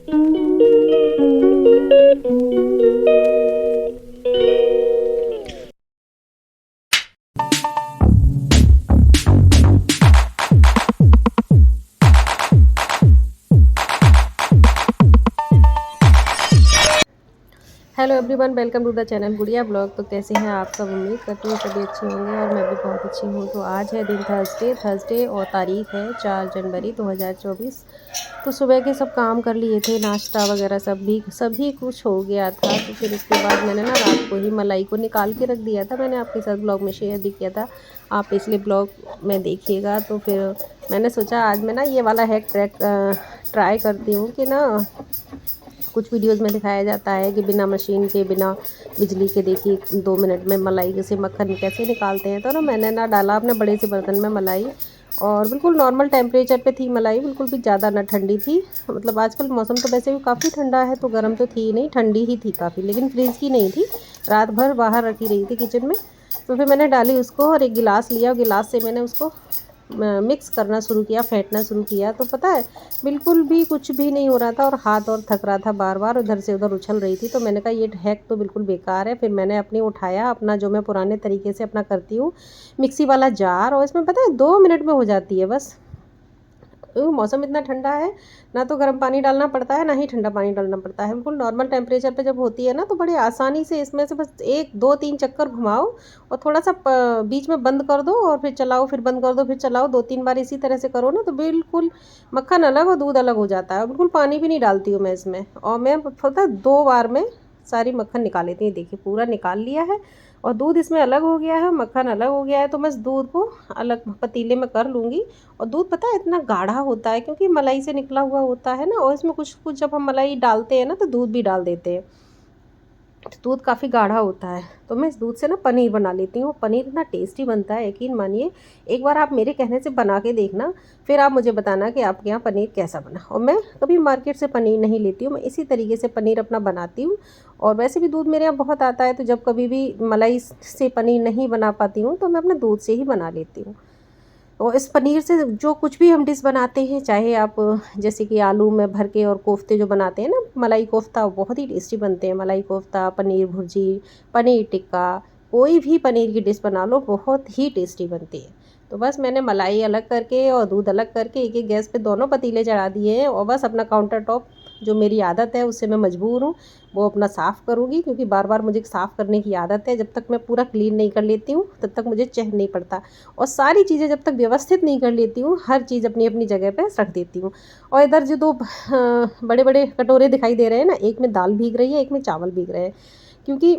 Hello everyone, welcome to the channel Gudiya blog. तो कैसे हैं आप सब? उम्मीद करती हूँ सभी अच्छे होंगे और मैं भी बहुत अच्छी हूँ। तो आज है दिन थर्सडे और तारीख है 4 जनवरी 2024। तो सुबह के सब काम कर लिए थे, नाश्ता वगैरह सभी कुछ हो गया था। तो फिर उसके बाद मैंने ना रात को ही मलाई को निकाल के रख दिया था। मैंने आपके साथ ब्लॉग में शेयर भी किया था, आप पिछले ब्लॉग में देखिएगा। तो फिर मैंने सोचा आज मैं ना ये वाला हैक ट्राई करती हूँ कि ना कुछ वीडियोस में दिखाया जाता है कि बिना मशीन के, बिना बिजली के देखिए 2 मिनट में मलाई से मक्खन कैसे निकालते हैं। तो ना मैंने ना डाला अपने बड़े से बर्तन में मलाई, और बिल्कुल नॉर्मल टेम्परेचर पे थी मलाई, बिल्कुल भी ज़्यादा ना ठंडी थी। मतलब आजकल मौसम तो वैसे भी काफ़ी ठंडा है, तो गर्म तो थी ही नहीं, ठंडी ही थी काफ़ी, लेकिन फ्रिज की नहीं थी। रात भर बाहर रखी रही थी किचन में। तो फिर मैंने डाली उसको और एक गिलास लिया, और गिलास से मैंने उसको मिक्स करना शुरू किया, फेंटना शुरू किया। तो पता है बिल्कुल भी कुछ भी नहीं हो रहा था, और हाथ और थक रहा था, बार बार उधर से उधर उछल रही थी। तो मैंने कहा ये हैक तो बिल्कुल बेकार है। फिर मैंने अपनी उठाया अपना, जो मैं पुराने तरीके से अपना करती हूँ, मिक्सी वाला जार, और इसमें पता है 2 मिनट में हो जाती है बस। मौसम इतना ठंडा है, ना तो गर्म पानी डालना पड़ता है, ना ही ठंडा पानी डालना पड़ता है। बिल्कुल नॉर्मल टेम्परेचर पे जब होती है ना, तो बड़ी आसानी से इसमें से बस 1 2 3 चक्कर घुमाओ, और थोड़ा सा बीच में बंद कर दो, और फिर चलाओ, फिर बंद कर दो, फिर चलाओ, 2 3 बार इसी तरह से करो ना, तो बिल्कुल मक्खन अलग और दूध अलग हो जाता है। और बिल्कुल पानी भी नहीं डालती हूँ मैं इसमें, और मैं पता है 2 बार में सारी मक्खन निकाल लेती हूँ। देखिए पूरा निकाल लिया है, और दूध इसमें अलग हो गया है, मक्खन अलग हो गया है। तो बस दूध को अलग पतीले में कर लूँगी। और दूध पता है इतना गाढ़ा होता है, क्योंकि मलाई से निकला हुआ होता है ना, और इसमें कुछ कुछ जब हम मलाई डालते हैं ना, तो दूध भी डाल देते हैं, तो दूध काफ़ी गाढ़ा होता है। तो मैं इस दूध से ना पनीर बना लेती हूँ। पनीर इतना टेस्टी बनता है, यकीन मानिए। एक बार आप मेरे कहने से बना के देखना, फिर आप मुझे बताना कि आपके यहाँ पनीर कैसा बना। और मैं कभी मार्केट से पनीर नहीं लेती हूँ, मैं इसी तरीके से पनीर अपना बनाती हूँ। और वैसे भी दूध मेरे यहाँ बहुत आता है, तो जब कभी भी मलाई से पनीर नहीं बना पाती हूँ, तो मैं अपने दूध से ही बना लेती हूँ। और इस पनीर से जो कुछ भी हम डिश बनाते हैं, चाहे आप जैसे कि आलू में भर के और कोफ्ते जो बनाते हैं ना, मलाई कोफ्ता, वो बहुत ही टेस्टी बनते हैं। मलाई कोफ्ता, पनीर भुर्जी, पनीर टिक्का, कोई भी पनीर की डिश बना लो, बहुत ही टेस्टी बनती है। तो बस मैंने मलाई अलग करके और दूध अलग करके एक एक गैस पे दोनों पतीले चढ़ा दिए हैं, और बस अपना काउंटर टॉप, जो मेरी आदत है उससे मैं मजबूर हूँ, वो अपना साफ़ करूँगी, क्योंकि बार बार मुझे साफ़ करने की आदत है। जब तक मैं पूरा क्लीन नहीं कर लेती हूँ, तब तक मुझे चैन नहीं पड़ता। और सारी चीज़ें जब तक व्यवस्थित नहीं कर लेती हूँ, हर चीज़ अपनी अपनी जगह पे रख देती हूँ। और इधर जो 2 बड़े बड़े कटोरे दिखाई दे रहे हैं ना, एक में दाल भीग रही है, एक में चावल भीग रहे हैं, क्योंकि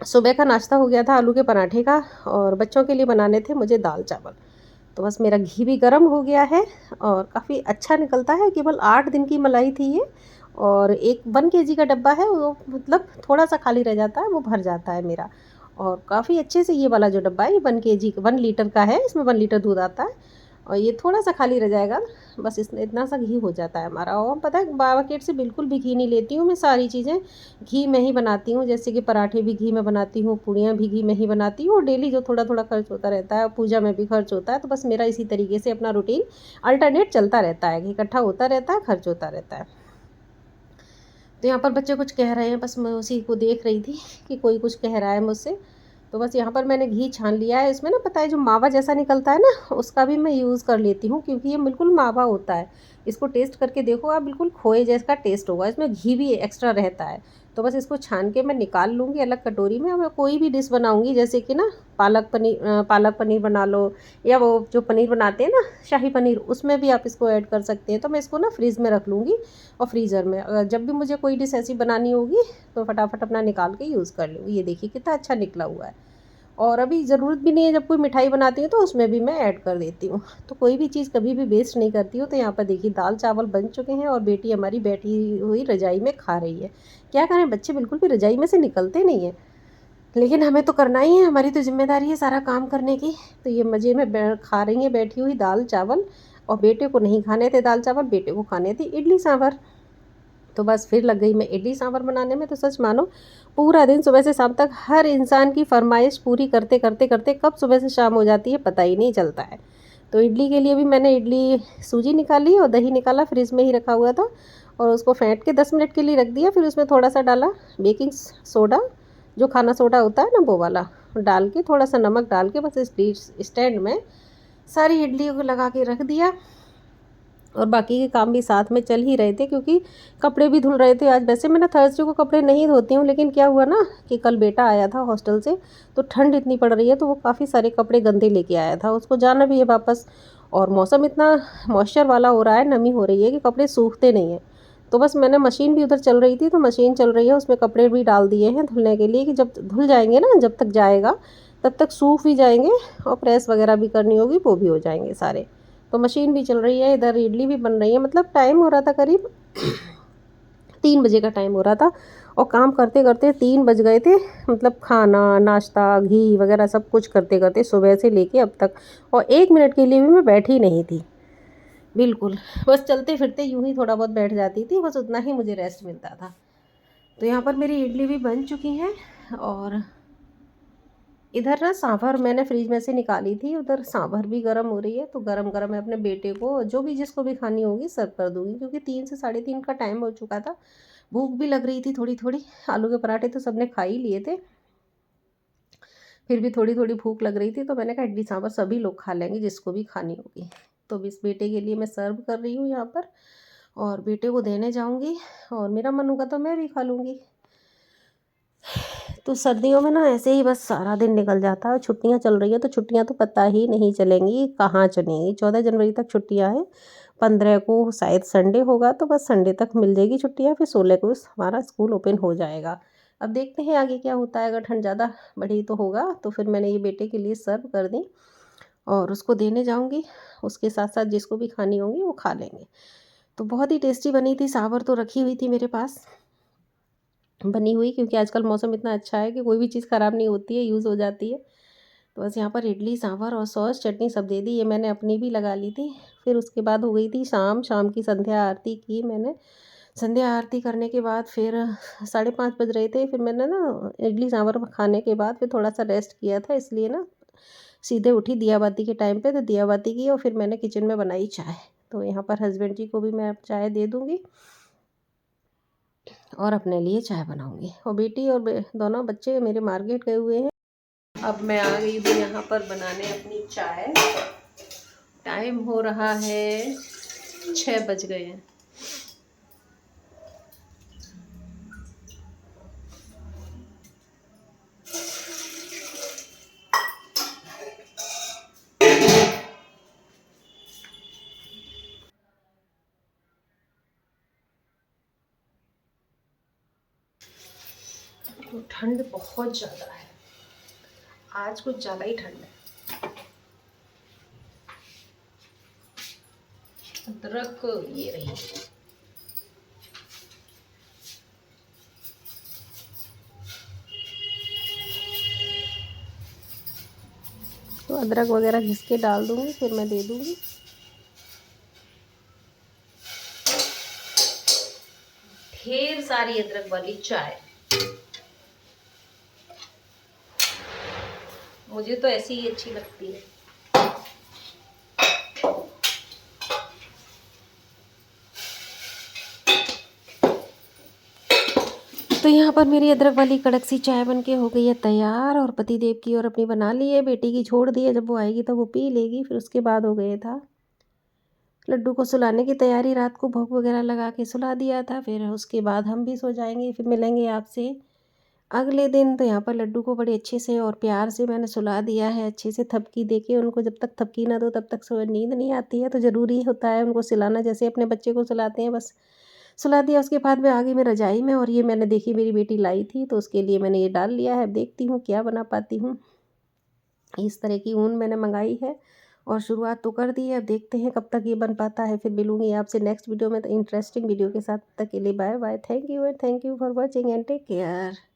सुबह का नाश्ता हो गया था आलू के पराठे का, और बच्चों के लिए बनाने थे मुझे दाल चावल। तो बस मेरा घी भी गर्म हो गया है, और काफ़ी अच्छा निकलता है। केवल 8 दिन की मलाई थी ये, और एक 1 केजी का डब्बा है वो, मतलब थोड़ा सा खाली रह जाता है, वो भर जाता है मेरा। और काफ़ी अच्छे से ये वाला जो डब्बा है, ये 1 केजी 1 लीटर का है, इसमें 1 लीटर दूध आता है, और ये थोड़ा सा खाली रह जाएगा। बस इसमें इतना सा घी हो जाता है हमारा। और पता है मार्केट से बिल्कुल भी घी नहीं लेती हूँ मैं, सारी चीज़ें घी में ही बनाती हूँ। जैसे कि पराठे भी घी में बनाती हूँ, पूड़ियाँ भी घी में ही बनाती हूँ, और डेली जो थोड़ा थोड़ा खर्च होता रहता है, पूजा में भी खर्च होता है। तो बस मेरा इसी तरीके से अपना रूटीन अल्टरनेट चलता रहता है, इकट्ठा होता रहता है, खर्च होता रहता है। तो यहाँ पर बच्चे कुछ कह रहे हैं, बस मैं उसी को देख रही थी कि कोई कुछ कह रहा है मुझसे। तो बस यहाँ पर मैंने घी छान लिया है। इसमें ना पता है जो मावा जैसा निकलता है ना, उसका भी मैं यूज़ कर लेती हूँ, क्योंकि ये बिल्कुल मावा होता है। इसको टेस्ट करके देखो आप, बिल्कुल खोए जैसा टेस्ट होगा, इसमें घी भी एक्स्ट्रा रहता है। तो बस इसको छान के मैं निकाल लूँगी अलग कटोरी में। और मैं कोई भी डिश बनाऊँगी, जैसे कि ना पालक पनीर बना लो, या वो जो पनीर बनाते हैं ना शाही पनीर, उसमें भी आप इसको ऐड कर सकते हैं। तो मैं इसको ना फ्रिज में रख लूँगी, और फ्रीज़र में जब भी मुझे कोई डिश ऐसी बनानी होगी, तो फटाफट अपना निकाल के यूज़ कर लूँगी। ये देखिए कितना अच्छा निकला हुआ है। और अभी ज़रूरत भी नहीं है, जब कोई मिठाई बनाती हूँ तो उसमें भी मैं ऐड कर देती हूँ। तो कोई भी चीज़ कभी भी वेस्ट नहीं करती हूँ। तो यहाँ पर देखिए दाल चावल बन चुके हैं, और बेटी हमारी बैठी हुई रज़ाई में खा रही है। क्या करें, बच्चे बिल्कुल भी रज़ाई में से निकलते नहीं हैं, लेकिन हमें तो करना ही है, हमारी तो ज़िम्मेदारी है सारा काम करने की। तो ये मज़े में खा रही हैं बैठी हुई दाल चावल। और बेटे को नहीं खाने थे दाल चावल, बेटे को खाने थे इडली सांभर। तो बस फिर लग गई मैं इडली सांभर बनाने में। तो सच मानो पूरा दिन सुबह से शाम तक हर इंसान की फरमाइश पूरी करते करते करते कब सुबह से शाम हो जाती है पता ही नहीं चलता है। तो इडली के लिए भी मैंने इडली सूजी निकाली और दही निकाला, फ्रिज में ही रखा हुआ था। और उसको फेंट के 10 मिनट के लिए रख दिया। फिर उसमें थोड़ा सा डाला बेकिंग सोडा, जो खाना सोडा होता है ना वो वाला, डाल के थोड़ा सा नमक डाल के बस इस स्टैंड में सारी इडलियों को लगा के रख दिया। और बाकी के काम भी साथ में चल ही रहे थे, क्योंकि कपड़े भी धुल रहे थे आज। वैसे मैं ना थर्सडे को कपड़े नहीं धोती हूँ, लेकिन क्या हुआ ना कि कल बेटा आया था हॉस्टल से, तो ठंड इतनी पड़ रही है तो वो काफ़ी सारे कपड़े गंदे लेके आया था, उसको जाना भी है वापस। और मौसम इतना मॉइस्चर वाला हो रहा है, नमी हो रही है कि कपड़े सूखते नहीं हैं। तो बस मैंने मशीन भी उधर चल रही थी, तो मशीन चल रही है, उसमें कपड़े भी डाल दिए हैं धुलने के लिए, कि जब धुल जाएंगे ना, जब तक जाएगा तब तक सूख भी जाएंगे, और प्रेस वगैरह भी करनी होगी वो भी हो जाएंगे सारे। तो मशीन भी चल रही है, इधर इडली भी बन रही है। मतलब टाइम हो रहा था करीब 3 बजे का टाइम हो रहा था, और काम करते करते 3 बज गए थे। मतलब खाना नाश्ता घी वगैरह सब कुछ करते करते सुबह से लेके अब तक, और 1 मिनट के लिए भी मैं बैठी नहीं थी बिल्कुल। बस चलते फिरते यूं ही थोड़ा बहुत बैठ जाती थी, बस उतना ही मुझे रेस्ट मिलता था। तो यहाँ पर मेरी इडली भी बन चुकी हैं, और इधर ना सांभर मैंने फ्रिज में से निकाली थी, उधर सांभर भी गर्म हो रही है। तो गरम गरम मैं अपने बेटे को, जो भी जिसको भी खानी होगी सर्व कर दूंगी, क्योंकि 3 से 3:30 का टाइम हो चुका था। भूख भी लग रही थी थोड़ी थोड़ी। आलू के पराठे तो सबने खा ही लिए थे, फिर भी थोड़ी थोड़ी भूख लग रही थी, तो मैंने कहा इडली सांभर सभी लोग खा लेंगे जिसको भी खानी होगी। तो इस बेटे के लिए मैं सर्व कर रही हूँ यहाँ पर, और बेटे को देने जाऊँगी, और मेरा मन होगा तो मैं भी खा लूँगी। तो सर्दियों में ना ऐसे ही बस सारा दिन निकल जाता है। छुट्टियां चल रही है, तो छुट्टियां तो पता ही नहीं चलेंगी कहाँ चलेंगी। 14 जनवरी तक छुट्टियां हैं, 15 को शायद संडे होगा, तो बस संडे तक मिल जाएगी छुट्टियां, फिर 16 को हमारा स्कूल ओपन हो जाएगा। अब देखते हैं आगे क्या होता है, अगर ठंड ज़्यादा बढ़ी तो होगा। तो फिर मैंने ये बेटे के लिए सर्व कर दी, और उसको देने जाऊँगी। उसके साथ साथ जिसको भी खानी होगी वो खा लेंगे। तो बहुत ही टेस्टी बनी थी। सांभर तो रखी हुई थी मेरे पास बनी हुई, क्योंकि आजकल मौसम इतना अच्छा है कि कोई भी चीज़ ख़राब नहीं होती है, यूज़ हो जाती है। तो बस यहाँ पर इडली सांभर और सॉस चटनी सब दे दी। ये मैंने अपनी भी लगा ली थी। फिर उसके बाद हो गई थी शाम। शाम की संध्या आरती की मैंने। संध्या आरती करने के बाद फिर 5:30 बज रहे थे। फिर मैंने ना इडली सांभर खाने के बाद फिर थोड़ा सा रेस्ट किया था, इसलिए ना सीधे उठी दिया बाती के टाइम पे, तो दिया बाती की, और फिर मैंने किचन में बनाई चाय। तो यहाँ पर हस्बैंड जी को भी मैं अब चाय दे दूँगी, और अपने लिए चाय बनाऊंगी। और बेटी और दोनों बच्चे मेरे मार्केट गए हुए हैं। अब मैं आ गई हूँ यहाँ पर बनाने अपनी चाय। टाइम हो रहा है 6 बज गए हैं। तो ठंड बहुत ज़्यादा है आज, कुछ ज़्यादा ही ठंड है। अदरक ये रही, तो अदरक वगैरह घिस के डाल दूंगी, फिर मैं दे दूंगी। ढेर सारी अदरक वाली चाय, मुझे तो ऐसी ही अच्छी लगती है। तो यहाँ पर मेरी अदरक वाली कड़क सी चाय बनके हो गई है तैयार, और पति देव की और अपनी बना ली है। बेटी की छोड़ दी है, जब वो आएगी तब वो पी लेगी। फिर उसके बाद हो गया था लड्डू को सुलाने की तैयारी। रात को भोग वगैरह लगा के सुला दिया था, फिर उसके बाद हम भी सो जाएंगे। फिर मिलेंगे आपसे अगले दिन। तो यहाँ पर लड्डू को बड़े अच्छे से और प्यार से मैंने सुला दिया है, अच्छे से थपकी दे के। उनको जब तक थपकी ना दो तब तक नींद नहीं आती है, तो ज़रूरी होता है उनको सुलाना, जैसे अपने बच्चे को सुलाते हैं। बस सुला दिया, उसके बाद में आ गई मैं रजाई में। और ये मैंने देखी मेरी बेटी लाई थी, तो उसके लिए मैंने ये डाल लिया है। अब देखती हूँ क्या बना पाती हूँ। इस तरह की ऊन मैंने मंगाई है, और शुरुआत तो कर दी है। अब देखते हैं कब तक ये बन पाता है। फिर मिलूंगी आपसे नेक्स्ट वीडियो में, तो इंटरेस्टिंग वीडियो के साथ। तब तक के लिए bye bye. Thank you for watching and take care.